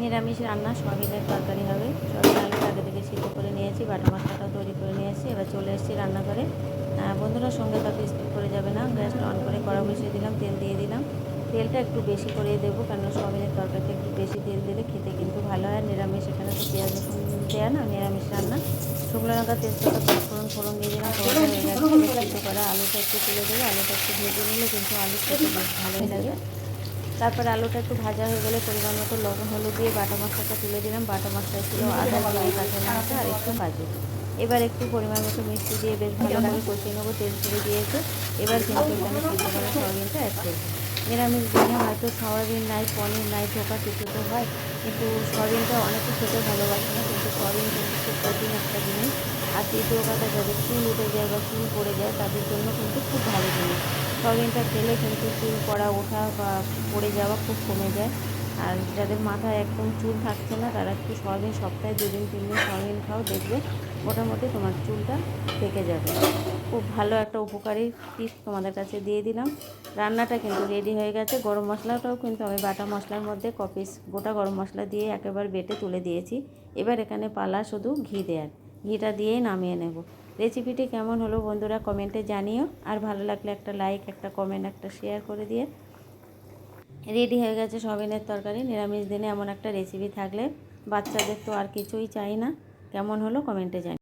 নিরামিষ রান্না সয়াবিনের তরকারি হবে। সয়াবিন আলুটা আগে থেকে সিদ্ধ করে নিয়েছি, বাটা মশলাটাও তৈরি করে নিয়েছি। এবার চলে এসেছি রান্নাঘরে। বন্ধুরা সঙ্গে তাকে স্কিপ করে যাবে না। গ্যাসটা অন করে কড়া বসিয়ে দিলাম, তেল দিয়ে দিলাম। তেলটা একটু বেশি করে দেবো, কেন সয়াবিনের তরকারিটা একটু বেশি তেল দিলে খেতে কিন্তু ভালো হয়। নিরামিষ এখানে তো পেঁয়াজ রসুন দেওয়া না, নিরামিষ রান্না। শুকনো লঙ্কা, তেজপাতা, পাঁচফোড়ন ফোড়ন দিয়ে দিলাম। ফোড়নটা হয়ে গেছে, এবার সিদ্ধ করা আলুটা একটু তুলে দেবো। আলুটা একটু ভেজে নিলে কিন্তু আলু খেতে বেশ ভালোই লাগে। তারপর আলুটা একটু ভাজা হয়ে গেলে পরিমাণ মতো লবণ হলুদ দিয়ে বাটা মশলাটা তুলে দিলাম। বাটা মশলায় ছিল আদা, জিরে, কাঁচা লঙ্কা আর একটু কাজু। এবার একটু পরিমাণ মতো মিষ্টি দিয়ে বেশ ভালো করে কষিয়ে নেবো। তেল ছেড়ে দিয়েছে। এবার কিন্তু এখানে সিদ্ধ করা সয়াবিনটা অ্যাড করবো। নিরামিষ দিনে হয়তো সয়াবিন নাই, পনির নাই, ধোকা কিছু তো হয়, কিন্তু সয়াবিনটা অনেকে খেতে ভালোবাসে না, কিন্তু সয়াবিন কিন্তু খুব প্রোটিন একটা জিনিস। আর দ্বিতীয় কথা, যাদের চুল উঠে যায় বা চুল পড়ে যায় তাদের জন্য কিন্তু খুব ভালো জিনিস। সয়াবিনটা খেলে কিন্তু চুল পড়া, ওঠা বা পড়ে যাওয়া খুব কমে যায়। আর যাদের মাথায় একদম চুল থাকছে না তারা একটু সয়াবিন সপ্তাহে 2 দিন 3 দিন সয়াবিন খাও, দেখবে মোটামুটি তোমার চুলটা পেকে যাবে। খুব ভালো একটা উপকারী টিপস তোমাদের কাছে দিয়ে দিলাম। রান্নাটা কিন্তু রেডি হয়ে গেছে। গরম মশলাটাও কিন্তু আমি বাটা মশলার মধ্যে কপিস গোটা গরম মশলা দিয়ে একেবারে বেটে তুলে দিয়েছি। এবার এখানে পালা শুধু ঘি দেওয়ার, ঘিটা দিয়েই নামিয়ে নেব। রেসিপিটি কেমন হলো বন্ধুরা কমেন্টে জানিও। আর ভালো লাগলে একটা লাইক, একটা কমেন্ট, একটা শেয়ার করে দিয়ে। রেডি হয়ে গেছে সয়াবিনের তরকারি। নিরামিষ দিনে এমন একটা রেসিপি থাকলে বাচ্চাদের তো আর কিছুই চাই না। কেমন হলো কমেন্টে জানিও।